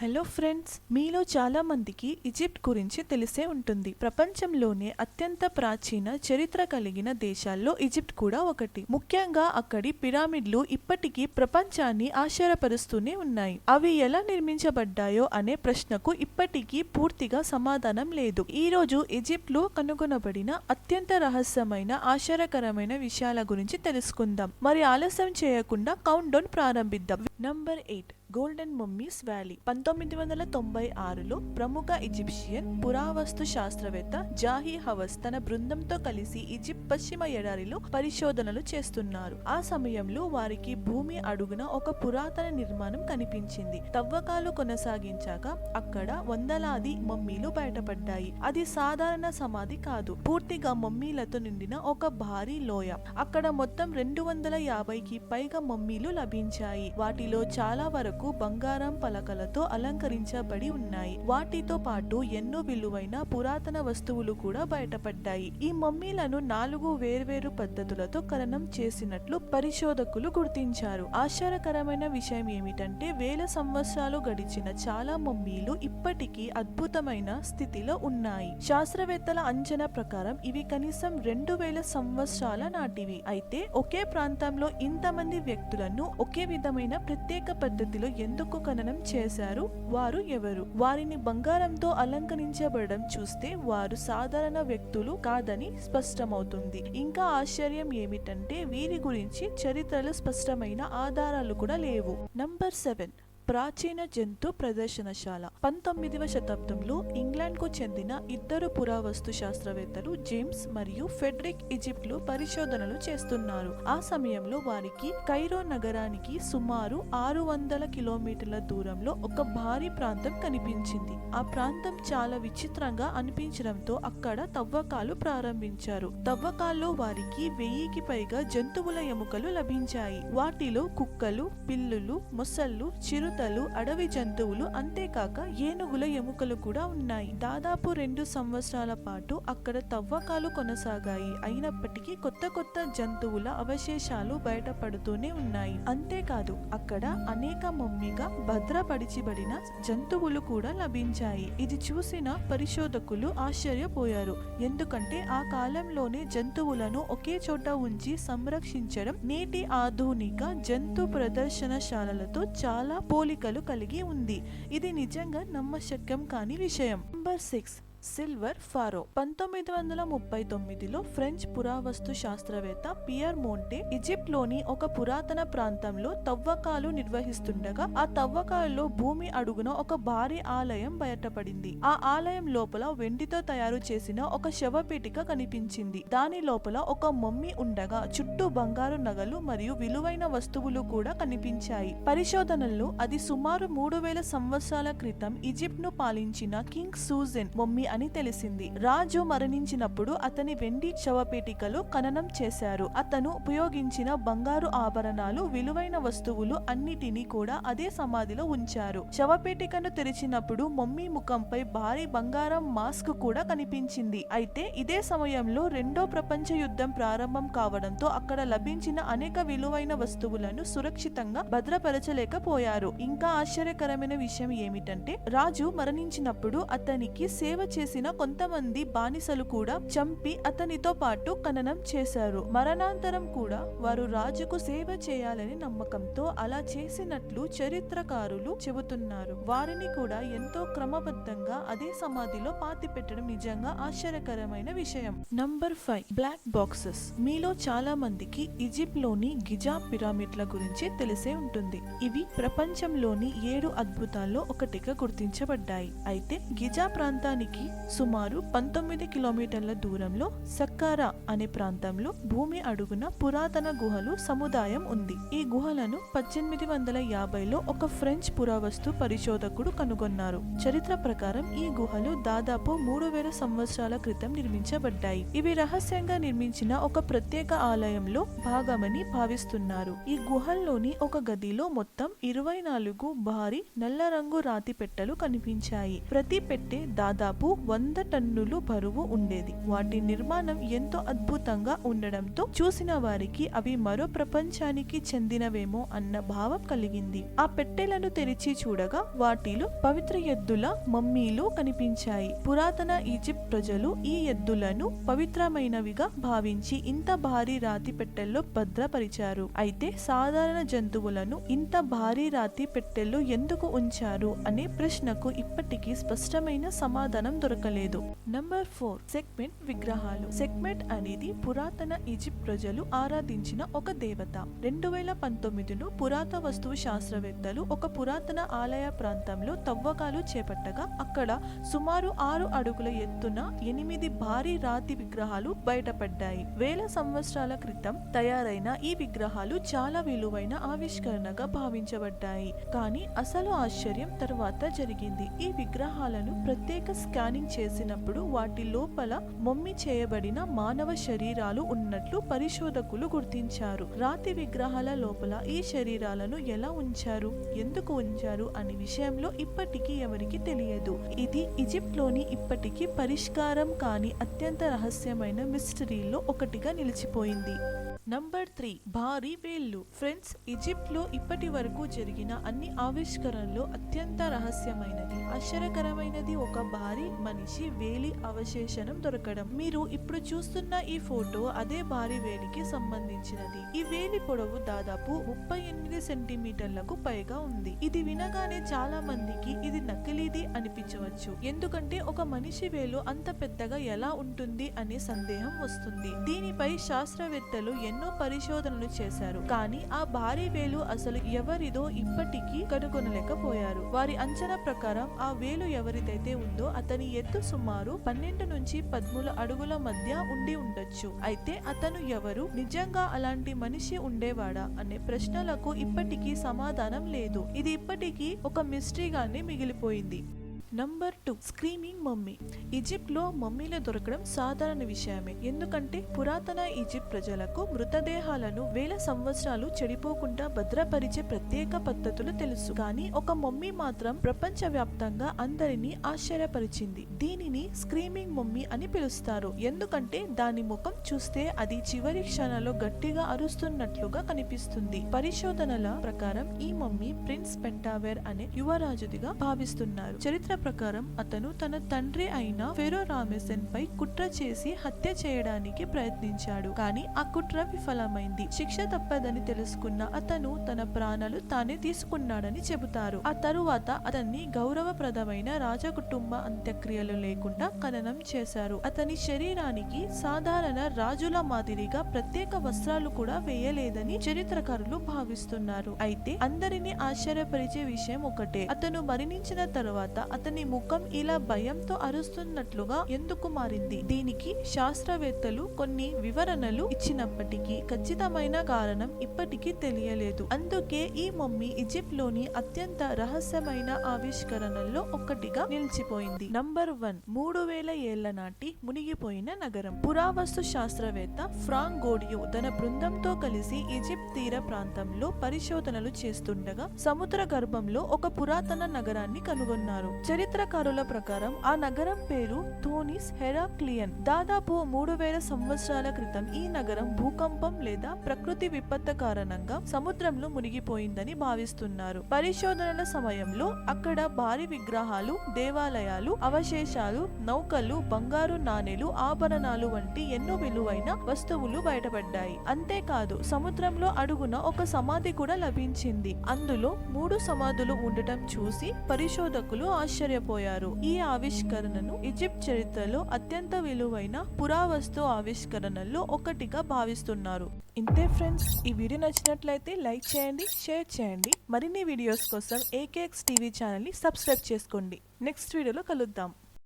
Hello friends, మీలో చాలా మందికి ఈజిప్ట్ గురించి తెలిసే ఉంటుంది. ప్రపంచంలోనే అత్యంత ప్రాచీన చరిత్ర కలిగిన దేశాల్లో ఈజిప్ట్ కూడా ఒకటి. ముఖ్యంగా అక్కడి పిరమిడ్లు ఇప్పటికీ ప్రపంచాన్ని ఆశ్చర్యపరుస్తూనే ఉన్నాయి. అవి ఎలా నిర్మించబడ్డాయో అనే ప్రశ్నకు ఇప్పటికీ పూర్తిగా సమాధానం లేదు. ఈ రోజు ఈజిప్ట్ లో కనుగొనబడిన అత్యంత రహస్యమైన ఆశ్చర్యకరమైన విషయాల గురించి తెలుసుకుందాం. మరి ఆలస్యం చేయకుండా కౌంట్ డౌన్ ప్రారంభిద్దాం. Number 8, golden mummies valley. 1996లో ప్రముఖ ఈజిప్షియన్ పురావస్తు శాస్త్రవేత్త జాహీ హవస్ తన బృందంతో కలిసి ఈజిప్ట్ పశ్చిమ ఎడారిలో పరిశోధనలు చేస్తున్నారు. ఆ సమయంలో వారికి భూమి అడుగున ఒక పురాతన నిర్మాణం కనిపించింది. తవ్వకాలు కొనసాగించాక అక్కడ వందలాది మమ్మీలు బయటపడ్డాయి. అది సాధారణ సమాధి కాదు, పూర్తిగా మమ్మీలతో నిండిన ఒక భారీ లోయ. అక్కడ మొత్తం 250కి పైగా మమ్మీలు లభించాయి. వాటిలో చాలా వరకు బంగారం పలకలతో అలంకరించబడి ఉన్నాయి. వాటితో పాటు ఎన్నో విలువైన పురాతన వస్తువులు కూడా బయటపడ్డాయి. ఈ మమ్మీలను 4 వేర్వేరు పద్ధతులతో ఖననం చేసినట్లు పరిశోధకులు గుర్తించారు. ఆశ్చర్యకరమైన విషయం ఏమిటంటే వేల సంవత్సరాలు గడిచిన చాలా మమ్మీలు ఇప్పటికీ అద్భుతమైన స్థితిలో ఉన్నాయి. శాస్త్రవేత్తల అంచనా ప్రకారం ఇవి కనీసం 2000 సంవత్సరాల నాటివి. అయితే ఒకే ప్రాంతంలో ఇంతమంది వ్యక్తులను ఒకే విధమైన ప్రత్యేక పద్ధతిలో ఎందుకు ఖననం చేశారు? వారు ఎవరు? వారిని బంగారంతో అలంకరించబడడం చూస్తే వారు సాధారణ వ్యక్తులు కాదని స్పష్టమవుతుంది. ఇంకా ఆశ్చర్యం ఏమిటంటే వీరి గురించి చరిత్రలో స్పష్టమైన ఆధారాలు కూడా లేవు. నంబర్ 7, ప్రాచీన జంతు ప్రదర్శనశాల. 19వ శతాబ్దంలో ఇంగ్లాండ్ కు చెందిన ఇద్దరు పురావస్తు శాస్త్రవేత్తలు జేమ్స్ మరియు ఫెడరిక్ ఈజిప్ట్ లో పరిశోధనలు చేస్తున్నారు. ఆ సమయంలో వారికి కైరో నగరానికి సుమారు 600 కిలోమీటర్ల దూరంలో ఒక భారీ ప్రాంతం కనిపించింది. ఆ ప్రాంతం చాలా విచిత్రంగా అనిపించడంతో అక్కడ తవ్వకాలు ప్రారంభించారు. తవ్వకాల్లో వారికి 1000కి పైగా జంతువుల ఎముకలు లభించాయి. వాటిలో కుక్కలు, పిల్లులు, మొసళ్ళు, చిరుతలు, అడవి జంతువులు, అంతేకాక ఏనుగుల ఎముకలు కూడా ఉన్నాయి. దాదాపు 2 సంవత్సరాల పాటు అక్కడ తవ్వకాలు కొనసాగాయి. అయినప్పటికీ కొత్త జంతువుల అవశేషాలు బయటపడుతూనే ఉన్నాయి. అంతేకాదు అక్కడ అనేక మమ్మీగా భద్రపరిచబడిన జంతువులు కూడా లభించాయి. ఇది చూసిన పరిశోధకులు ఆశ్చర్యపోయారు. ఎందుకంటే ఆ కాలంలోనే జంతువులను ఒకే చోట ఉంచి సంరక్షించడం నేటి ఆధునిక జంతు ప్రదర్శనశాలలతో చాలా పోలికలు కలిగి ఉంది. ఇది నిజంగా నమ్మశక్యం కాని విషయం. Number 6, silver pharaoh. 1939లో ఫ్రెంచ్ పురావస్తు శాస్త్రవేత్త పియర్ మోంటే ఈజిప్ట్ లోని ఒక పురాతన ప్రాంతంలో తవ్వకాలు నిర్వహిస్తుండగా ఆ తవ్వకాలలో భూమి అడుగున ఒక భారీ ఆలయం బయటపడింది. ఆ ఆలయం లోపల వెండితో తయారు చేసిన ఒక శవపేటిక కనిపించింది. దాని లోపల ఒక మమ్మీ ఉండగా చుట్టూ బంగారు నగలు మరియు విలువైన వస్తువులు కూడా కనిపించాయి. పరిశోధనల్లో అది సుమారు 3000 సంవత్సరాల క్రితం ఈజిప్ట్ ను పాలించిన కింగ్ సూజెన్ మమ్మీ అని తెలిసింది. రాజు మరణించినప్పుడు అతని వెండి శవపేటికలో ఖననం చేశారు. అతను ఉపయోగించిన బంగారు ఆభరణాలు, విలువైన వస్తువులు అన్నిటినీ కూడా అదే సమాధిలో ఉంచారు. శవపేటికను తెరిచినప్పుడు మమ్మీ ముఖంపై భారీ బంగారం మాస్క్ కూడా కనిపించింది. అయితే ఇదే సమయంలో 2వ ప్రపంచ యుద్ధం ప్రారంభం కావడంతో అక్కడ లభించిన అనేక విలువైన వస్తువులను సురక్షితంగా భద్రపరచలేకపోయారు. ఇంకా ఆశ్చర్యకరమైన విషయం ఏమిటంటే రాజు మరణించినప్పుడు అతనికి సేవ చేసిన కొంతమంది బానిసలు కూడా చంపి అతనితో పాటు ఖననం చేశారు. మరణాంతరం కూడా వారు రాజుకు సేవ చేయాలని నమ్మకంతో అలా చేసినట్లు చరిత్రకారులు చెబుతున్నారు. వారిని కూడా ఎంతో క్రమబద్ధంగా అదే సమాధిలో పాతి పెట్టడం నిజంగా ఆశ్చర్యకరమైన విషయం. Number 5, black boxes. మీలో చాలా మందికి ఈజిప్ట్ లోని గిజా పిరమిడ్ల గురించి తెలిసే ఉంటుంది. ఇవి ప్రపంచంలోని 7 అద్భుతాల్లో ఒకటిగా గుర్తించబడ్డాయి. అయితే గిజా ప్రాంతానికి సుమారు 19 కిలోమీటర్ల దూరంలో సక్కారా అనే ప్రాంతంలో భూమి అడుగున పురాతన గుహలు సముదాయం ఉంది. ఈ గుహలను 1850లో ఒక ఫ్రెంచ్ పురావస్తు పరిశోధకుడు కనుగొన్నారు. చరిత్ర ప్రకారం ఈ గుహలు దాదాపు 3000 సంవత్సరాల క్రితం నిర్మించబడ్డాయి. ఇవి రహస్యంగా నిర్మించిన ఒక ప్రత్యేక ఆలయంలో భాగమని భావిస్తున్నారు. ఈ గుహల్లోని ఒక గదిలో మొత్తం 24 భారీ నల్ల రంగు రాతి పెట్టెలు కనిపించాయి. ప్రతి పెట్టె దాదాపు 100 టన్నులు బరువు ఉండేది. వాటి నిర్మాణం ఎంతో అద్భుతంగా ఉండడంతో చూసిన వారికి అవి మరో ప్రపంచానికి చెందినవేమో అన్న భావం కలిగింది. ఆ పెట్టెలను తెరిచి చూడగా వాటిలో పవిత్ర ఎద్దుల మమ్మీలు కనిపించాయి. పురాతన ఈజిప్ట్ ప్రజలు ఈ ఎద్దులను పవిత్రమైనవిగా భావించి ఇంత భారీ రాతి పెట్టెల్లో భద్రపరిచారు. అయితే సాధారణ జంతువులను ఇంత భారీ రాతి పెట్టెల్లో ఎందుకు ఉంచారు అనే ప్రశ్నకు ఇప్పటికీ స్పష్టమైన సమాధానం దొరకలేదు. నంబర్ 4, సెక్మెట్ విగ్రహాలు. సెక్మెట్ అనేది పురాతన ఈజిప్ట్ ప్రజలు ఆరాధించిన ఒక దేవత. 2019లో పురాతవస్తు శాస్త్రవేత్తలు ఒక పురాతన ఆలయ ప్రాంతంలో తవ్వకాలు చేపట్టగా అక్కడ సుమారు 6 అడుగుల ఎత్తున 8 భారీ రాతి విగ్రహాలు బయటపడ్డాయి. వేల సంవత్సరాల క్రితం తయారైన ఈ విగ్రహాలు చాలా విలువైన ఆవిష్కరణగా భావించబడ్డాయి. కానీ అసలు ఆశ్చర్యం తర్వాత జరిగింది. ఈ విగ్రహాలను ప్రత్యేక స్కానింగ్ చేసినప్పుడు వాటి లోపల మమ్మీ చేయబడిన మానవ శరీరాలు ఉన్నట్లు పరిశోధకులు గుర్తించారు. రాతి విగ్రహాల లోపల ఈ శరీరాలను ఎలా ఉంచారు, ఎందుకు ఉంచారు అనే విషయంలో ఇప్పటికీ ఎవరికి తెలియదు. ఇది ఈజిప్ట్ లోని ఇప్పటికీ పరిష్కారం కాని అత్యంత రహస్యమైన మిస్టరీల్లో ఒకటిగా నిలిచిపోయింది. నంబర్ 3, భారీ వేళ్లు. ఫ్రెండ్స్, ఈజిప్ట్ లో ఇప్పటి వరకు జరిగిన అన్ని ఆవిష్కరణలో అత్యంత రహస్యమైనది, ఆశ్చర్యకరమైనది ఒక భారీ మనిషి వేలి అవశేషణం దొరకడం. మీరు ఇప్పుడు చూస్తున్న ఈ ఫోటో అదే భారీ వేలికి సంబంధించినది. ఈ వేలి పొడవు దాదాపు 38 సెంటీమీటర్లకు పైగా ఉంది. ఇది వినగానే చాలా మందికి ఇది నకిలీది అనిపించవచ్చు, ఎందుకంటే ఒక మనిషి వేలు అంత పెద్దగా ఎలా ఉంటుంది అనే సందేహం వస్తుంది. దీనిపై శాస్త్రవేత్తలు ఎన్నో పరిశోధనలు చేశారు, కానీ ఆ భారీ వేలు అసలు ఎవరిదో ఇప్పటికీ కనుగొనలేకపోయారు. వారి అంచనా ప్రకారం ఆ వేలు ఎవరిదైతే ఉందో అతని ఎత్తు సుమారు 12 నుంచి 13 అడుగుల మధ్య ఉండి ఉండొచ్చు. అయితే అతను ఎవరు, నిజంగా అలాంటి మనిషి ఉండేవాడా అనే ప్రశ్నలకు ఇప్పటికీ సమాధానం లేదు. ఇది ఇప్పటికీ ఒక మిస్టరీగానే మిగిలిపోయింది. Number 2, screaming mummy. ఈజిప్ట్ లో మమ్మీలు దొరకడం సాధారణ విషయమే, ఎందుకంటే పురాతన ఈజిప్ట్ ప్రజలకు మృతదేహాలను వేల సంవత్సరాలు చెడిపోకుండా భద్రపరిచే ప్రత్యేక పద్ధతులు తెలుసు. కానీ ఒక మమ్మీ మాత్రం ప్రపంచవ్యాప్తంగా అందరినీ ఆశ్చర్యపరిచింది. దీనిని స్క్రీమింగ్ మమ్మీ అని పిలుస్తారు, ఎందుకంటే దాని ముఖం చూస్తే అది చివరి క్షణంలో గట్టిగా అరుస్తున్నట్లుగా కనిపిస్తుంది. పరిశోధనల ప్రకారం ఈ మమ్మీ ప్రిన్స్ పెంటావెర్ అనే యువరాజుదిగా భావిస్తున్నారు. చరిత్ర ప్రకారం అతను తన తండ్రి అయిన ఫెరో రామెసెన్ పై కుట్ర చేసి హత్య చేయడానికి ప్రయత్నించాడు, కానీ ఆ కుట్ర విఫలమైంది. శిక్ష తప్పదని తెలుసుకున్న అతను తన ప్రాణాలు తానే తీసుకున్నాడని చెబుతారు. ఆ తరువాత అతన్ని గౌరవప్రదమైన రాజకుటుంబ అంత్యక్రియలు లేకుండా ఖననం చేశారు. అతని శరీరానికి సాధారణ రాజుల మాదిరిగా ప్రత్యేక వస్త్రాలు కూడా వేయలేదని చరిత్రకారులు భావిస్తున్నారు. అయితే అందరినీ ఆశ్చర్యపరిచే విషయం ఒకటే, అతను మరణించిన తరువాత అతని ముఖం ఇలా భయంతో అరుస్తున్నట్లుగా ఎందుకు మారింది? దీనికి శాస్త్రవేత్తలు కొన్ని వివరణలు ఇచ్చినప్పటికీ ఖచ్చితమైన కారణం ఇప్పటికీ తెలియలేదు. అందుకే ఈ మమ్మీ ఈజిప్ట్ లోని అత్యంత రహస్యమైన ఆవిష్కరణల్లో ఒకటిగా నిలిచిపోయింది. నంబర్ 1, 3000 ఏళ్ల నాటి మునిగిపోయిన నగరం. పురావస్తు శాస్త్రవేత్త ఫ్రాంక్ గోడియో తన బృందంతో కలిసి ఈజిప్ట్ తీర ప్రాంతంలో పరిశోధనలు చేస్తుండగా సముద్ర గర్భంలో ఒక పురాతన నగరాన్ని కనుగొన్నారు. చరిత్రకారుల ప్రకారం ఆ నగరం పేరు థోనిస్ హెరాక్లియన్. దాదాపు 3000 సంవత్సరాల క్రితం ఈ నగరం భూకంపం లేదా ప్రకృతి విపత్తు కారణంగా సముద్రంలో మునిగిపోయిందని భావిస్తున్నారు. పరిశోధనల సమయంలో అక్కడ భారీ విగ్రహాలు, దేవాలయాలు, అవశేషాలు, నౌకలు, బంగారు నాణేలు, ఆభరణాలు వంటి ఎన్నో విలువైన వస్తువులు బయటపడ్డాయి. అంతేకాదు సముద్రంలో అడుగున ఒక సమాధి కూడా లభించింది. అందులో 3 సమాధులు ఉండటం చూసి పరిశోధకులు ఆశ్చర్యపోయారు. ఈ ఆవిష్కరణను ఈజిప్ట్ చరిత్రలో అత్యంత విలువైన పురావస్తు ఆవిష్కరణల్లో ఒకటిగా భావిస్తున్నారు. ఇంతే ఫ్రెండ్స్, ఈ వీడియో నచ్చినట్లయితే లైక్ చేయండి, షేర్ చేయండి. మరిన్ని వీడియోస్ కోసం AKX టీవీ ఛానల్ ని సబ్స్క్రైబ్ చేసుకోండి. నెక్స్ట్ వీడియోలో కలుద్దాం.